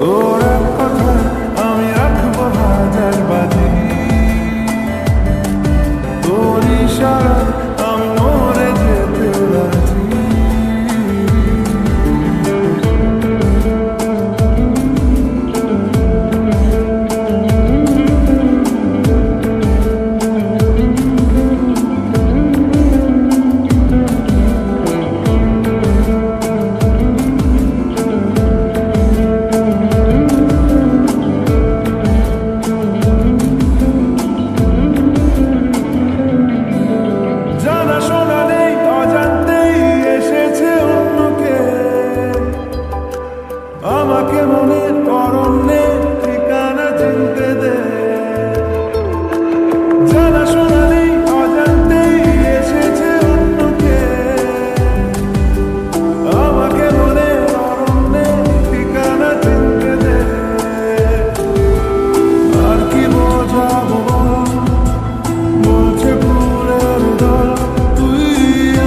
তোর এক কথায় আমি রাখবো হাজার বাজি, তোর ইশারায় আমি মরে যেতে রাজি। জানাশোনা নেই, অজান্তেই এসেছে অন্য কেউ, আমাকে মনের অরণ্যে ঠিকানা চিনতে দে। জানাশোনা নেই, অজান্তেই এসেছে অন্য কেউ, আমাকে মনের অরণ্যে ঠিকানা চিনতে দে। আর কি বোঝাবো বল, বলছে ফুলের দল তুই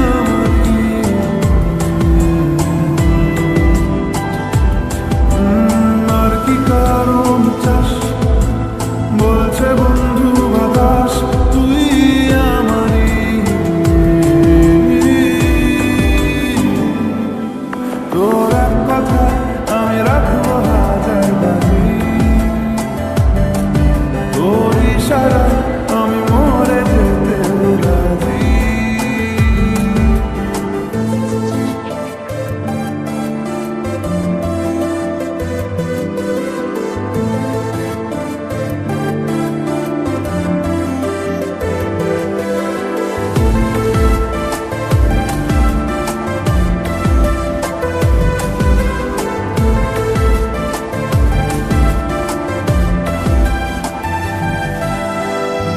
আমারই। আর কি কারণ চাস, বলছে বন্ধু বাতাস তুই আমারই। তোর এক কথায় আমি রাখবো হাজার বাজি, তোর ইশারায় আমি মরে যেতে রাজি।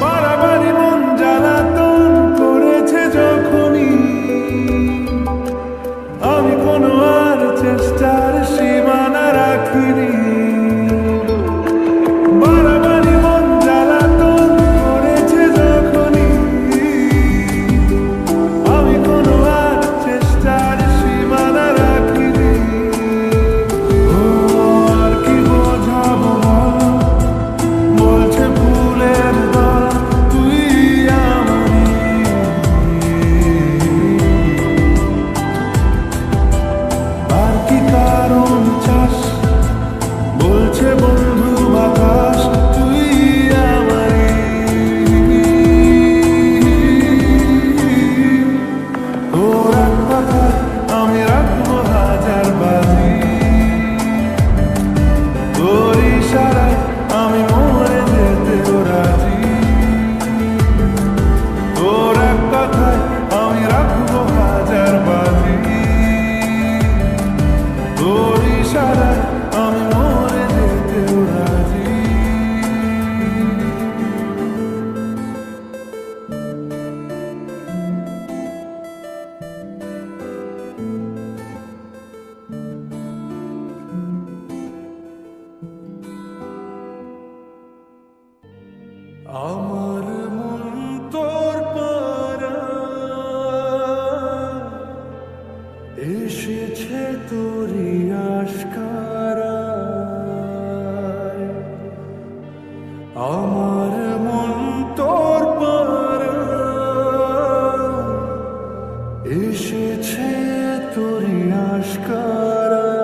বাড়াবাড়ি মন জ্বালাতন করেছে যখনই, আমি কোনো আর চেষ্টার সীমানা রাখিনি। বাড়াবাড়ি মন জ্বালাতন করেছে যখনই, আমি কোনো আর চেষ্টার সীমানা রাখিনি। ও আর কি বোঝাবো বল, বলছে ফুলের দল তুই আমারই। আর কি কারণ চাস, বলছে বন্ধু বাতাস তুই আমারই। তোর এক কথায় আমি রাখবো হাজার বাজি, তোর ইশারায় আমি মরে যেতে রাজি। তোর এক কথায় আমি রাখবো হাজার বাজি, তোর ইশারায় আমি মরে যেতে রাজি। আমার মন তোর পারা এসেছে তোরই আশকারায়। আমার মন তোর পারা এসেছে তোরই আশকারায়।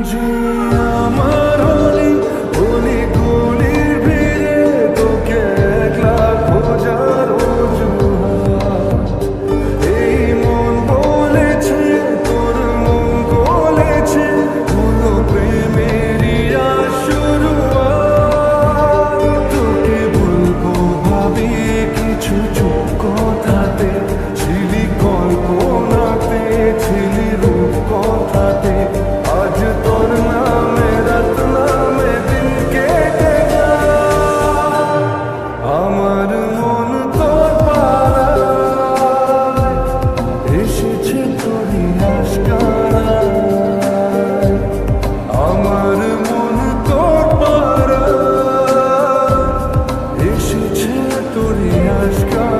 যে আমার হলি হলি গলির ভিড়ে তোকে একলা খোঁজার অজুহাত। এই মন বলেছে তোর মন গলেছে, হলো প্রেমেরই শুরুয়াত। তোকে বলবো ভাবি কিছু চুপ কথাতে, ছিলি কল্পনাতে, ছিলি রূপ কথাতে। আজ তোর নামে রাত নামে দিন কেটে যায়, আমার মন তোর পাড়ায় এসেছে তোরই আশকারায়। আমার মন তোর পাড়ায় এসেছে তোরই আশকারায়।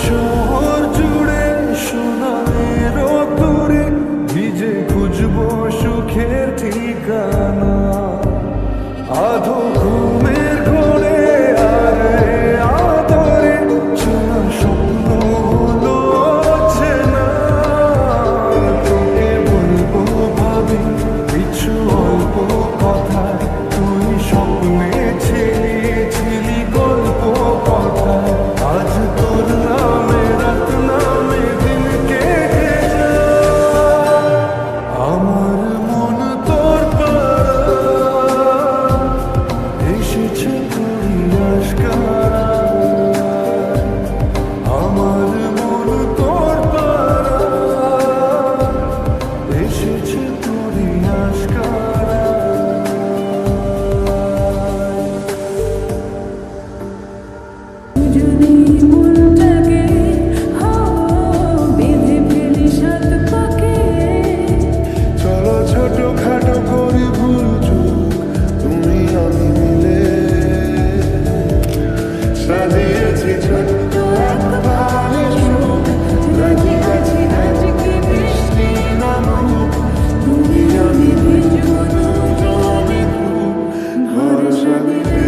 শহর জুড়ে সোনার দূরে ভিজে খুঁজবো সুখের ঠিকানা। আধো ঘুমের ঘোরে আর আদরে চেনা স্বপ্ন হলো চেনা। তোকে বলবো ভাবি কিছু অল্প কথায়, তুই স্বপ্নে ছিলি ছিলি গল্প কথায়। আজ তোর নামে রাত নামে দিন কেটে যায়, আমার মন তোর পাড়ায় এসেছে তোরই আশকারায়। আমার মন তোর পাড়ায় এসেছে তোরই আশকারায়। যদি মনটাকে বেঁধে ফেলি সাত পাকে, চলো ছোট খাটো করি ভুল চুক তুমি আমি মিলে, সাজিয়েছি ছোট্ট এক বাড়ির সুখ। রাজি আছি আজকে বৃষ্টি নামুক, তুমি আমি ভিজবো দুজনে খুব ভরসা দিলে।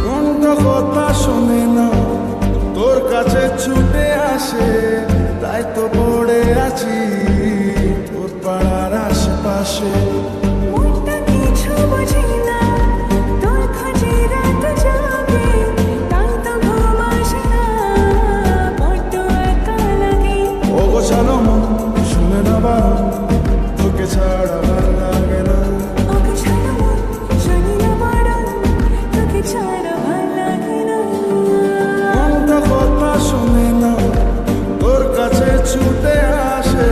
কোনটা কথা শোনে না, তোর কাছে ছুটে আসে, তাই তো পড়ে আছি তোর পাড়ার আশেপাশে। মনটা কিছু বুঝি না, তোর খোঁজে রাত জাগে, তাই তো ঘুম আসে না, বড্ড একা লাগে। অগোছালো মন শুনে না বারণ, তোকে ছাড়া ভালো লাগে না। ওকে ছাড়া মন জানি না বারণ, তোকে ছাড়া ভাল লাগে না। কোনটা কথা শোনে না, তোর কাছে ছুটে আসে,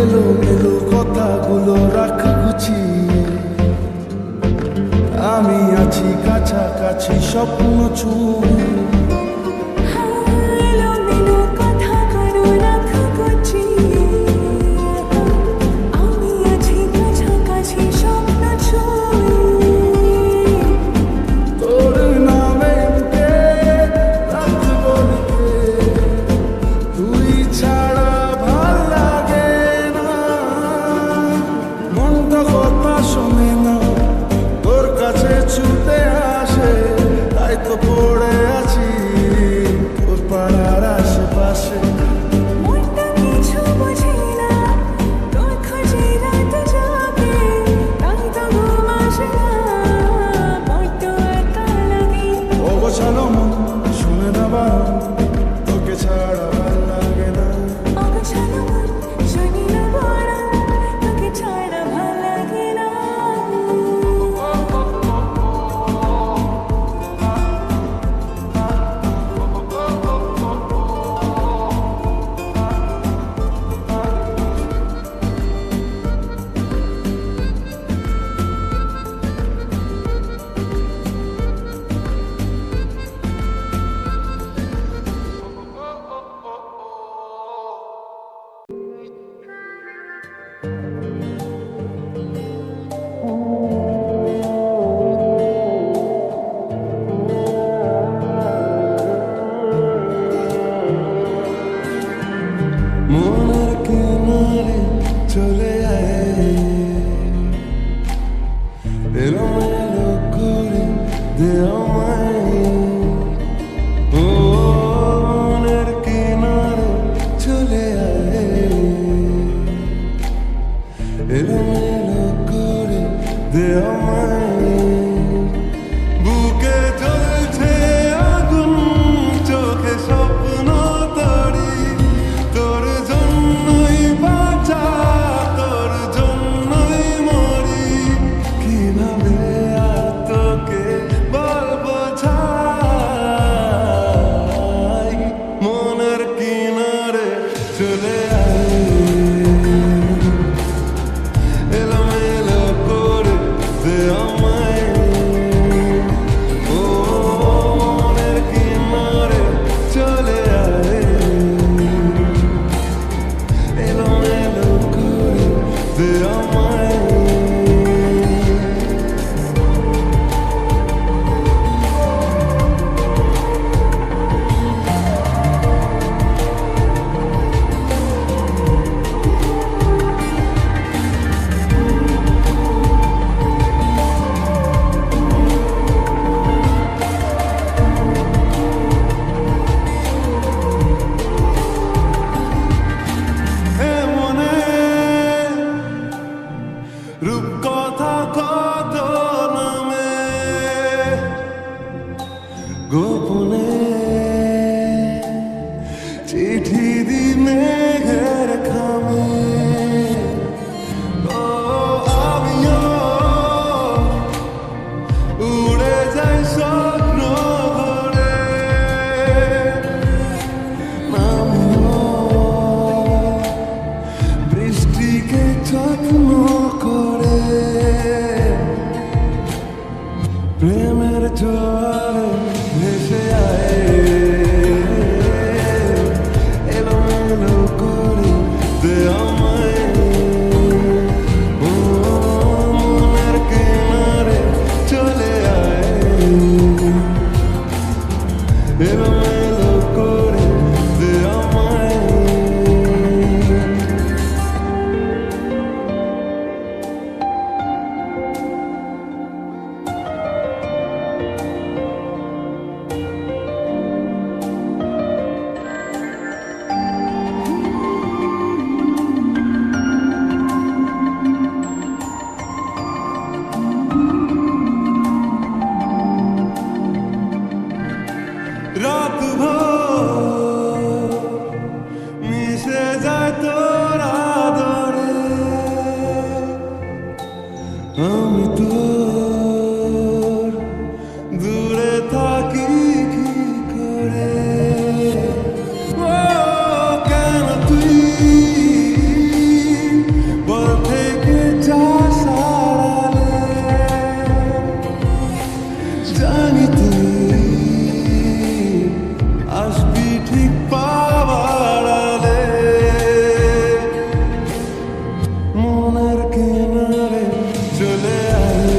এলোমেলো কথাগুলো রাখ গুছিয়ে, আমি আছি কাছাকাছি স্বপ্ন ছুঁয়ে। এলোমেলো কথাগুলো রাখ গুছিয়ে, আমি আছি কাছাকাছি স্বপ্ন ছুঁয়ে। তোর নামে বুকে রাখবো লিখে, তুই ছাড়া ভাল লাগে না। মনটা কথা শোনে না, তোর কাছে ছুটে আসে, তাই তো পড়ে আছি তোর পাড়ার আশেপাশে। মনটা কিছু বোঝে না, তোর খোঁজে রাত জাগে, তাই তো ঘুম আসে না, বড্ড একা লাগে। অগোছালো মন শুনে না বারণ, তোকে ছাড়া ভাল লাগে না। অগোছালো মন শুনি না বারণ, তোকে ছাড়া ভাল লাগে না। মনের কিনারে চলে আয়, এলোমেলো করে দে আমায়। ও মনের কিনারে চলে আয়, এলোমেলো করে দে আমায়। বুকে জ্বলছে আগুন, চোখে স্বপ্ন তরি, তোর জন্যই বাঁচা, তোর জন্যই মরি। কিভাবে আর তোকে বলবো ছাই, মনের কিনারে চলে আয়, এলোমেলো করে দে আমায়। ও মনের কিনারে চলে আয়, এলোমেলো করে দে আমায়। এ মনে রূপকথা কত নামে, গোপনে চিঠি দি মেঘের খামে। ও আমিও উড়ে যাই স্বপ্ন ভরে, নামিও বৃষ্টিকে যত্ন করে। প্রেমের জোয়ারে ভেসে আয়, এলোমেলো করে দে আমায়। ও মনের কিনারে চলে আয়, এলোমেলো করে দে আমায়। রাত রাত ভোর মিশে যায় তোর আদরে, আমি তোর দূরে থাকি কি করে? ও কেন তুই বল থেকে যাস আড়ালে? জানি তুই আসবি ঠিক পাবার আলে, মনের কিনারে চলে আয়,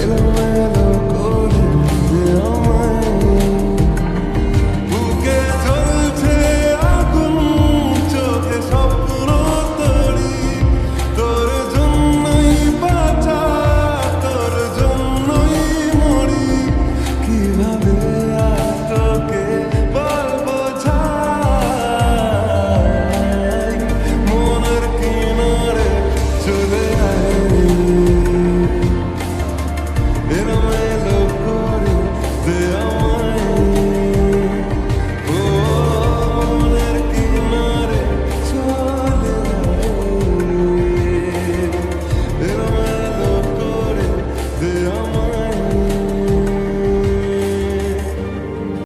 এলোমেলো করে দে আমায়। বুকে জ্বলছে আগুন, চোখে স্বপ্ন তরি, তোর জন্যই বাঁচা, তোর জন্যই মরি। কিভাবে আজ তোকে বলবো যাই, মনের কিনারে চলে আয়, এলোমেলো করে দে আমায়। ও মনের কিনারে চলে আয়, এলোমেলো করে দে আমায়।